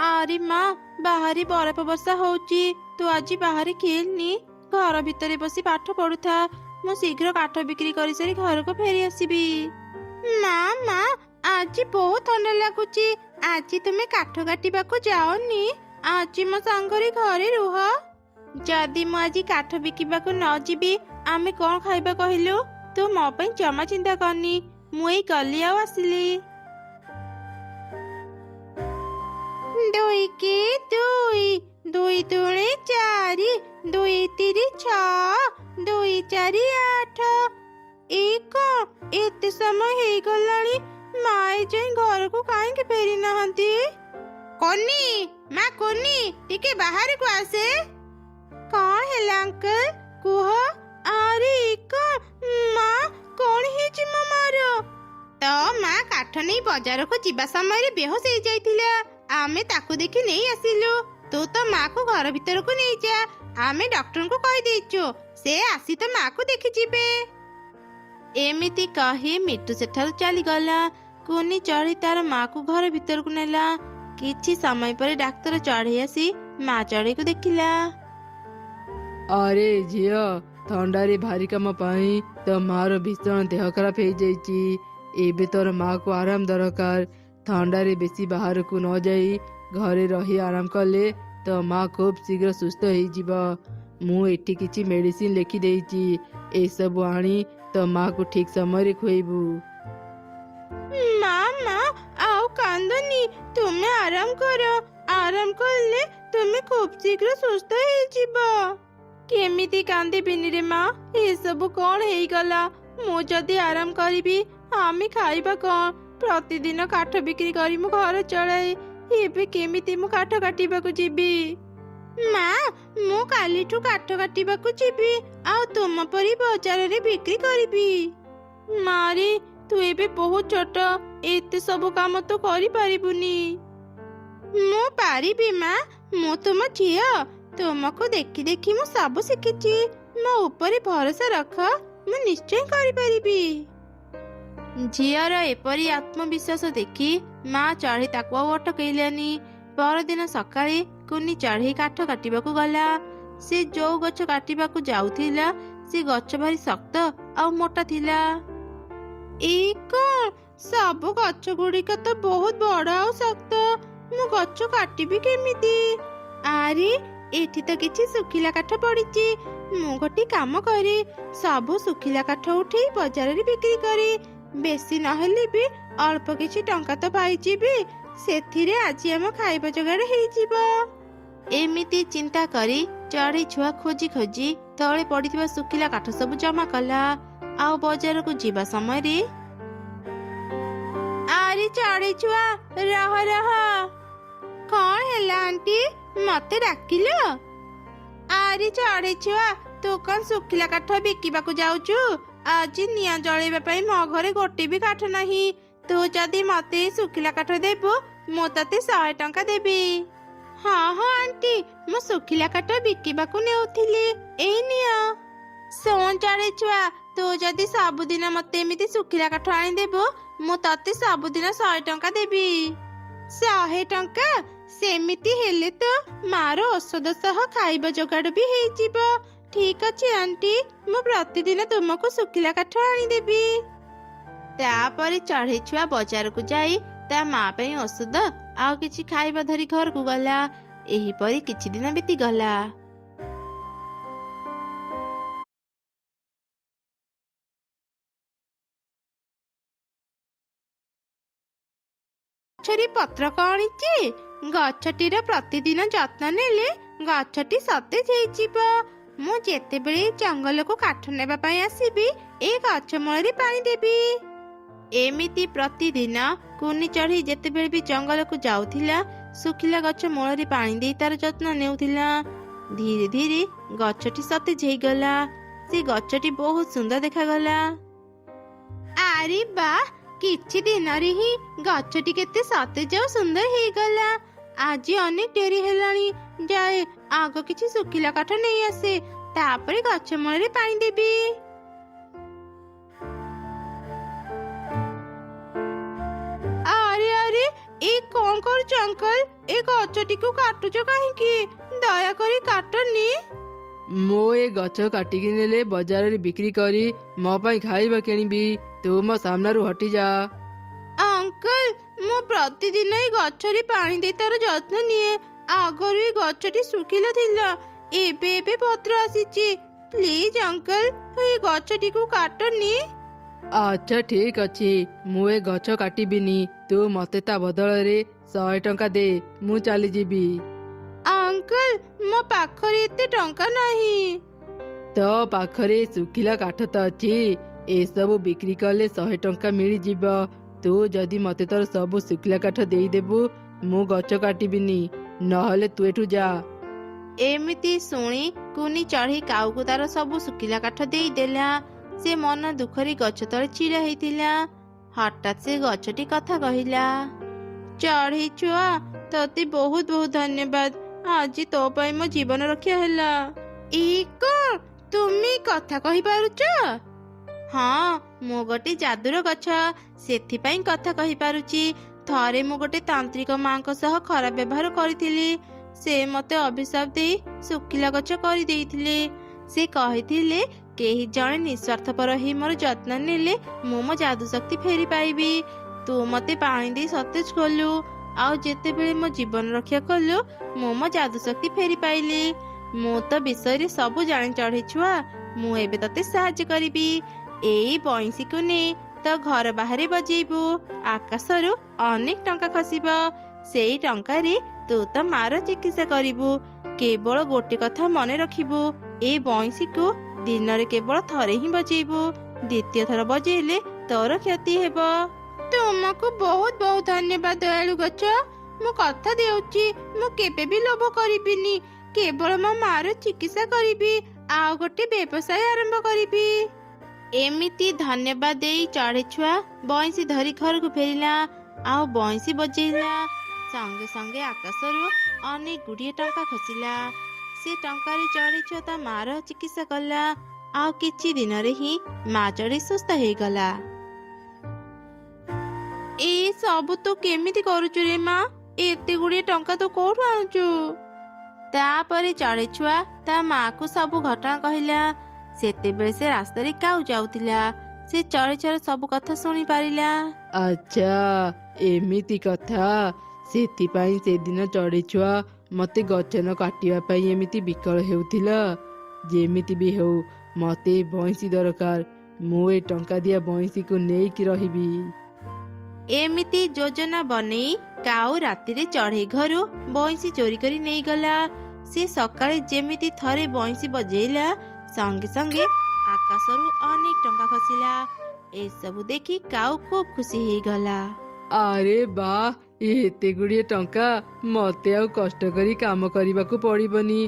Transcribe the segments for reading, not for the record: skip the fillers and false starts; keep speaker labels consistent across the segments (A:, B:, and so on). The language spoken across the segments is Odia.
A: ଆରେ ମା, ବାହାରେ ବରଫ ବର୍ଷା ହଉଛି। ତୁ ଆଜି ବାହାରେ ଖେଳନି, ଘର ଭିତରେ ବସି ପାଠ ପଢୁଥା। ମୁଁ ଶୀଘ୍ର କାଠ ବିକ୍ରି କରିସାରି ଘରକୁ ଫେରି ଆସିବି। ମା ମା, ଆଜି ବହୁତ ଥଣ୍ଡା ଲାଗୁଛି। ଆଜି ତୁମେ କାଠ କାଟିବାକୁ ଯାଅନି। ଆଜି ମୋ ସାଙ୍ଗରେ ଘରେ ରୁହ। ଯଦି ମୁଁ ଆଜି କାଠ ବିକିବାକୁ ନ ଯିବି, ଆମେ କଣ ଖାଇବା କହିଲୁ? ତୁ ମୋ ପାଇଁ ଜମା ଚିନ୍ତା କରନି। ମୁଁ ଏଇ ଗଲି ଆଉ ଆସିଲି। 2 2 2 2 4 2 3 6 2 4 8। ଏଇ କଣ ଏତେ ସମୟ ହେଇଗଲାଣି? ମା ଏଯାଏଁ ଘରକୁ କାହିଁକି ଫେରି ନାହାନ୍ତି? କୋନି, ମା କୋନି, ଟିକେ ବାହାରକୁ ଆସେ। କଣ ହେଲା ଅଙ୍କଲ, କୁହ। ଆରେ ମା, କଣ ହେଇଛି ମୋ ମାର? ତ ମା କାଠ ନେଇ ବଜାରକୁ ଯିବା ସମୟରେ ବେହୋସ ହେଇଯାଇଥିଲା। ଆମେ ତାକୁ ଦେଖି ନେଇ ଆସିଲୁ। ତୁ ତ ମାକୁ ଘର ଭିତରକୁ ନେଇଯା। ଆମେ ଡକ୍ଟରଙ୍କୁ କହିଦେଇଛୁ, ସେ ଆସି ତ ମାକୁ ଦେଖିଯିବେ। ଏମିତି କହି ମିଟୁ ସେଠାରୁ ଚାଲିଗଲା। କୁନି ଚଢ଼େଇ ତାର ମାକୁ ଘର ଭିତରକୁ ନେଲା। କିଛି ସମୟ ପରେ ଡାକ୍ତର ଚଢ଼େଇ ଆସି ମା ଚଢ଼େଇକୁ ଦେଖିଲା।
B: ଆରେ ଝିଅ, ଥଣ୍ଡାରେ ଭାରି କାମ ପାଇଁ ତୋ ମାର ଭୀଷଣ ଦେହ ଖରାପ ହେଇଯାଇଛି। ଏବେ ତୋର ମାକୁ ଆରାମ ଦରକାର। ଥଣ୍ଡାରେ ବେଶୀ ବାହାରକୁ ନ ଯାଇ ଘରେ ରହି ଆରାମ କଲେ ତୋ ମା ଖୁବ୍ ଶୀଘ୍ର ସୁସ୍ଥ ହେଇଯିବ। ମୁଁ ଏଠି କିଛି ମେଡିସିନ ଲେଖିଦେଇଛି, ଏସବୁ ଆଣି ତୋ ମାକୁ ଠିକ ସମୟରେ ଖୁଆଇବୁ।
A: ମା ମା, ଆଉ କାନ୍ଦନି। ତୁମେ ଆରାମ କର। ଆରାମ କଲେ ତୁମେ ଖୁବ୍ ଶୀଘ୍ର ସୁସ୍ଥ ହେଇଯିବ। କେମିତି କାନ୍ଦିବିନି ରେ ମା? ଏସବୁ କଣ ହେଇଗଲା? ମୁଁ ଯଦି ଆରାମ କରିବି, ଆମେ ଖାଇବା କଣ? ପ୍ରତିଦିନ କାଠ ବିକ୍ରି କରି ମୁଁ ଘର ଚଳାଏ। ଏବେ କେମିତି ମୁଁ କାଠ କାଟିବାକୁ ଯିବି? ମା, ମୁଁ କାଲିଠୁ କାଠ କାଟିବାକୁ ଯିବି, ଆଉ ତୁମ ପରି ବଜାରରେ ବିକ୍ରି କରିବି। ମାରେ, ତୁ ଏବେ ବହୁତ ଛୋଟ, ଏତେ ସବୁ କାମ ତୁ କରିପାରିବୁନି। ମୁଁ ପାରିବି ମା, ମୁଁ ତୁମ ଝିଅ। ତୁମକୁ ଦେଖି ଦେଖି ମୁଁ ସବୁ ଶିଖିଛି। ମୋ ଉପରେ ଭରସା ରଖ, ମୁଁ ନିଶ୍ଚୟ କରିପାରିବି। ଝିଅର ଏପରି ଆତ୍ମବିଶ୍ୱାସ ଦେଖି ମା ଚଢ଼େଇ ତାକୁ ଆଉ ଅଟକେଇଲାନି। ପରଦିନ ସକାଳେ କୁନି ଚଢ଼େଇ କାଠ କାଟିବାକୁ ଗଲା। ସେ ଯୋଉ ଗଛ କାଟିବାକୁ ଯାଉଥିଲା, ସେ ଗଛ ଭାରି ଶକ୍ତ ଆଉ ମୋଟା ଥିଲା। ଏଇ କଣ, ସବୁ ଗଛ ଗୁଡ଼ିକ ତ ବହୁତ ବଡ଼ ଆଉ ଶକ୍ତ। ମୁଁ ଗଛ କାଟିବି କେମିତି? ଆରେ, ଏଠି ତ କିଛି ଶୁଖିଲା କାଠ ପଡ଼ିଛି। ମୁଁ ଗୋଟେ କାମ କରେ, ସବୁ ଶୁଖିଲା କାଠ ଉଠେଇ ବଜାରରେ ବିକ୍ରି କରେ। ବେଶୀ ନହେଲେ ବି ଅଳ୍ପ କିଛି ଟଙ୍କା ତ ପାଇଯିବି। ସେଥିରେ ଆଜି ଆମ ଖାଇବା ଯୋଗାଡ଼ ହେଇଯିବ। ଏମିତି ଚିନ୍ତା କରି ଚଢ଼େଇ ଛୁଆ ଖୋଜି ଖୋଜି ତଳେ ପଡ଼ିଥିବା ଶୁଖିଲା କାଠ ସବୁ ଜମା କଲା। ଆଉ ବଜାରକୁ ଯିବା ସମୟରେ, ଆରେ ଚଢ଼େଇ ଛୁଆ, ରହ ରହ। କଣ ହେଲା ଆଣ୍ଟି, ମତେ ଡାକିଲ? ଆରେ ଚଢ଼େଇ ଛୁଆ, ତୁ କଣ ଶୁଖିଲା କାଠ ବିକିବାକୁ ଯାଉଛୁ? ଆଜି ନିଆଁ ଜଳେଇବା ପାଇଁ ମୋ ଘରେ ଗୋଟେ ବି କାଠ ନାହିଁ। ତୁ ଯଦି ମତେ ଶୁଖିଲା କାଠ ଦେବୁ, ମୁଁ ତତେ 100 ଟଙ୍କା ଦେବି। ହଁ ହଁ ଆଣ୍ଟି, ମୁଁ ଶୁଖିଲା କାଠ ବିକିବାକୁ ନେଉଥିଲି। ଏଇ ନିଅ। ଶୁଣ ଚଢ଼େଇ ଛୁଆ, ତୁ ଯଦି ସବୁଦିନ ମତେ ଏମିତି ଶୁଖିଲା କାଠ ଆଣିଦେବୁ, ମୁଁ ତତେ ସବୁଦିନ 100 ଟଙ୍କା ଦେବି। 100 ଟଙ୍କା? ସେମିତି ହେଲେ ତ ମାର ଔଷଧ ସହ ଖାଇବା ଯୋଗାଡ଼ ବି ହେଇଯିବ। ଠିକ ଅଛି ଆଣ୍ଟି, ମୁଁ ପ୍ରତିଦିନ ତୁମକୁ ଶୁଖିଲା କାଠ ଆଣିଦେବି। ତାପରେ ଚଢ଼େଇ ଛୁଆ ବଜାରକୁ ଯାଇ ତା ମା ପାଇଁ ଔଷଧ ଆଉ କିଛି ଖାଇବା ଧରି ଘରକୁ ଗଲା। ଏହିପରି କିଛି ଦିନ ବିତିଗଲା। ଗଛରେ ପତ୍ର କଅଁଳିଛି। ଗଛଟିର ପ୍ରତିଦିନ ଯତ୍ନ ନେଲେ ଗଛଟି ସତେଜ ହେଇଯିବ। ମୁଁ ଯେତେବେଳେ ଜଙ୍ଗଲକୁ କାଠ ନେବା ପାଇଁ ଆସିବି, ଏ ଗଛ ମୂଳରେ ପାଣି ଦେବି। ଏମିତି ପ୍ରତିଦିନ କୁନି ଚଢ଼େଇ ଯେତେବେଳେ ବି ଜଙ୍ଗଲକୁ ଯାଉଥିଲା, ଶୁଖିଲା ଗଛ ମୂଳରେ ପାଣି ଦେଇ ତାର ଯତ୍ନ ନେଉଥିଲା। ଧୀରେ ଧୀରେ ଗଛଟି ସତେଜ ହେଇଗଲା। ସେ ଗଛଟି ବହୁତ ସୁନ୍ଦର ଦେଖାଗଲା। ଆରେ ବାଃ, କିଛି ଦିନରେ ହିଁ ଗଛଟି କେତେ ସତେଜ ଆଉ ସୁନ୍ଦର ହେଇଗଲା। ଆଜି ଅନେକ ଡେରି ହେଲାଣି, ଯାଏ ଆଗ କିଛି ଶୁଖିଲା କାଠ ନେଇ ଆସେ, ତାପରେ ଗଛ ମୂଳରେ ପାଣି ଦେବି। ଆରେ ଆରେ, ଏ କଣ କଣ କରୁଛ ଅଙ୍କଲ? ଏ ଗଛଟିକୁ କାଟୁଛ କାହିଁକି? ଦୟାକରି କାଟନି।
B: ମୁଁ ଏ ଗଛ କାଟିକି ନେଲେ ବଜାରରେ ବିକ୍ରି କରି ମୋ ପାଇଁ ଖାଇବା କିଣିବି। ତୁ ମୋ ସାମ୍ନାରୁ ହଟିଯା।
A: ଅଙ୍କଲ, ମୁଁ ପ୍ରତିଦିନ ଏଇ ଗଛରେ ପାଣି ଦେଇ ତାର ଯତ୍ନ ନିଏ। ଆଗରୁ ଏ ଗଛଟି ଶୁଖିଲା ଥିଲା, ଏବେ ଏବେ ପତ୍ର ଆସିଛି। ପ୍ଲିଜ ଅଙ୍କଲ, ଏ ଗଛଟିକୁ କାଟନି।
B: ଆଚ୍ଛା ଠିକ ଅଛି, ମୁଁ ଏ ଗଛ କାଟିବିନି। ତୁ ମତେ ତା ବଦଳରେ 100 ଟଙ୍କା ଦେ, ମୁଁ ଚାଲିଯିବି।
A: ଅଙ୍କଲ, ମୋ ପାଖରେ ଏତେ ଟଙ୍କା ନାହିଁ।
B: ତୋ ପାଖରେ ଶୁଖିଲା କାଠ ତ ଅଛି, ଏସବୁ ବିକ୍ରି କଲେ 100 ଟଙ୍କା ମିଳିଯିବ। ତୁ ଯଦି ମତେ ତୋର ସବୁ ଶୁଖିଲା କାଠ ଦେଇଦେବୁ, ମୁଁ ଗଛ କାଟିବିନି, ନହେଲେ ତୁ ଏଠୁ ଯା।
A: ଏମିତି ଶୁଣି କୁନି ଚଢ଼େଇ କାଉକୁ ତାର ସବୁ ଶୁଖିଲା କାଠ ଦେଇଦେଲା। ସେ ମନ ଦୁଃଖରେ ଗଛ ତଳେ ଛିଡ଼ା ହେଇଥିଲା। ହଠାତ୍ ସେ ଗଛଟି କଥା କହିଲା। ଚଢ଼େଇ ଛୁଆ, ତତେ ବହୁତ ବହୁତ ଧନ୍ୟବାଦ। ଆଜି ତୋ ପାଇଁ ମୋ ଜୀବନ ରକ୍ଷା ହେଲା। କଣ ତୁମେ କଥା କହିପାରୁଛ? ହଁ, ମୁଁ ଗୋଟେ ଜାଦୁର ଗଛ, ସେଥିପାଇଁ କଥା କହିପାରୁଛି। ଥରେ ମୁଁ ଗୋଟେ ତାନ୍ତ୍ରିକ ମାଙ୍କ ସହ ଖରାପ ବ୍ୟବହାର କରିଥିଲି। ସେ ମତେ ଅଭିଶାପ ଦେଇ ଶୁଖିଲା ଗଛ କରିଦେଇଥିଲେ। ସେ କହିଥିଲେ କେହି ଜଣେ ନିଃସ୍ୱାର୍ଥପର ହେଇ ମୋର ଯତ୍ନ ନେଲେ ମୁଁ ମୋ ଯାଦୁ ଶକ୍ତି ଫେରି ପାଇବି। ତୁ ମତେ ପାଣି ଦେଇ ସତେଜ କଲୁ, ଆଉ ଯେତେବେଳେ ମୋ ଜୀବନ ରକ୍ଷା କଲୁ, ମୁଁ ମୋ ଯାଦୁ ଶକ୍ତି ଫେରି ପାଇଲି। ମୁଁ ତ ବିଷୟରେ ସବୁ ଜାଣି ଚଢ଼େଇ ଛୁଆ, ମୁଁ ଏବେ ତତେ ସାହାଯ୍ୟ କରିବି। ଏଇ ବଇଁଶୀକୁ ନେଇ ତ ଘର ବାହାରେ ବଜେଇବୁ, ଆକାଶରୁ ଅନେକ ଟଙ୍କା ଖସିବ। ସେଇ ଟଙ୍କାରେ ତୁ ତ ମାର ଚିକିତ୍ସା କରିବୁ। କେବଳ ଗୋଟେ କଥା ମନେ ରଖିବୁ, ଏ ବଇଁଶୀକୁ ଦିନରେ କେବଳ ଥରେ ହିଁ ବଜେଇବୁ। ଦ୍ୱିତୀୟ ଥର ବଜେଇଲେ ତୋର କ୍ଷତି ହେବ। ତୁମକୁ ବହୁତ ବହୁତ ଧନ୍ୟବାଦ ଦୟାଳୁ ଗଛ। ମୁଁ କଥା ଦେଉଛି, ମୁଁ କେବେ ବି ଲୋଭ କରିବିନି। କେବଳ ମୋ ମାର ଚିକିତ୍ସା କରିବି, ଆଉ ଗୋଟେ ବ୍ୟବସାୟ ଆରମ୍ଭ କରିବି। ଏମିତି ଧନ୍ୟବାଦ ଦେଇ ଚଢ଼େଇ ଛୁଆ ବଇଁଶୀ ଧରି ଘରକୁ ଫେରିଲା, ଆଉ ବଇଁଶୀ ବଜେଇଲା। ସଙ୍ଗେ ସଙ୍ଗେ ଆକାଶରୁ ଅନେକ ଗୁଡ଼ିଏ ଟଙ୍କା ଖସିଲା। ସେ ଟଙ୍କାରେ ଚଢ଼େଇ ଛୁଆ ତା ମାର ଚିକିତ୍ସା କଲା, ଆଉ କିଛି ଦିନରେ ହିଁ ମା ଚଢ଼େଇ ସୁସ୍ଥ ହେଇଗଲା। ଏଇ ସବୁ ତୁ କେମିତି କରୁଛୁ ରେ ମା? ଏତେ ଗୁଡ଼ିଏ ଟଙ୍କା ତୁ କୋଉଠୁ ଆଣୁଛୁ? ତାପରେ ଚଢ଼େଇ ଛୁଆ ତା ମାକୁ ସବୁ ଘଟଣା କହିଲା। ସେତେବେଳେ ସେ ରାସ୍ତାରେ କାଉ ଯାଉଥିଲା। ସେ ଚଢ଼େଇ ଛୁଆର ସବୁ କଥା ଶୁଣି ପାରିଲା।
B: ଆଚ୍ଛା, ଏମିତି କଥା। ସେଥିପାଇଁ ସେଦିନ ଚଢ଼େଇ ଛୁଆ ମତେ ଗଛ ନ କାଟିବା ପାଇଁ ଏମିତି ବିକଳ ହେଉଥିଲା। ଯେମିତି ବି ହେଉ, ମତେ ଏ ବଇଁଶୀ ଦରକାର। ମୁଁ ଏ ଟଙ୍କା ଦିଆ ବଇଁଶୀକୁ ନେଇକି ରହିବି।
A: ଏମିତି ଯୋଜନା ବନେଇ କାଉ ରାତିରେ ଚଢ଼େଇ ଘରୁ ବଇଁଶୀ ଚୋରି କରି ନେଇଗଲା। ସେ ସକାଳେ ଯେମିତି ଥରେ ବଇଁଶୀ ବଜେଇଲା, ସଙ୍ଗେ ସଙ୍ଗେ ଆକାଶରୁ ଅନେକ ଟଙ୍କା ଖସିଲା। ଏସବୁ ଦେଖି କାଉ ଖୁବ ଖୁସି ହେଇଗଲା।
B: ଆରେ ବା, ଏତେ ଗୁଡ଼ିଏ ଟଙ୍କା! ମତେ ଆଉ କଷ୍ଟ କରି କାମ କରିବାକୁ ପଡ଼ିବନି।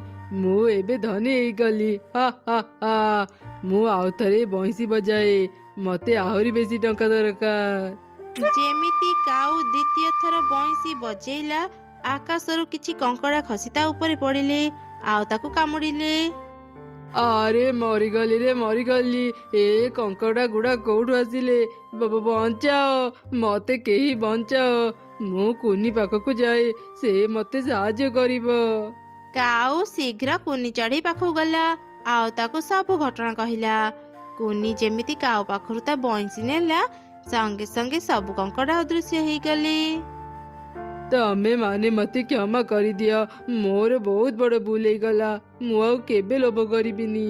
B: ମୁଁ ଏବେ ଧନୀ ହେଇଗଲି। ହା ହା ହା। ମୁଁ ଆଉ ଥରେ ବଇଁଶୀ ବଜାଏ, ମତେ ଆହୁରି ବେଶୀ ଟଙ୍କା ଦରକାର।
A: ଯେମିତି କାଉ ଦ୍ୱିତୀୟ ଥର ବଇଁଶୀ ବଜେଇଲା, ଆକାଶରୁ କିଛି କଙ୍କଡ଼ା ଖସି ତା ଉପରେ ପଡ଼ିଲେ, ଆଉ ତାକୁ କାମୁଡ଼ିଲେ।
B: ଆରେ ମରିଗଲି ରେ ମରିଗଲି। ଏ କଙ୍କଡ଼ା ଗୁଡା କୋଉଠୁ ଆସିଲେ? ବଞ୍ଚାଅ, ମତେ କେହି ବଞ୍ଚାଅ। ମୁଁ କୁନି ପାଖକୁ ଯାଏ, ସେ ମତେ ସାହାଯ୍ୟ କରିବ।
A: କାଉ ଶୀଘ୍ର କୁନି ଚଢ଼େଇ ପାଖକୁ ଗଲା, ଆଉ ତାକୁ ସବୁ ଘଟଣା କହିଲା। କୁନି ଯେମିତି କାଉ ପାଖରୁ ତା ବଇଁଶୀ ନେଲା, ସଙ୍ଗେ ସଙ୍ଗେ ସବୁ କଙ୍କଡ଼ା ଅଦୃଶ୍ୟ ହେଇଗଲେ।
B: ତମେ ମାନେ ମତେ କ୍ଷମା କରିଦିଅ, ମୋର ବହୁତ ବଡ଼ ଭୁଲ ହେଇଗଲା। ମୁଁ ଆଉ କେବେ ଲୋଭ କରିବିନି।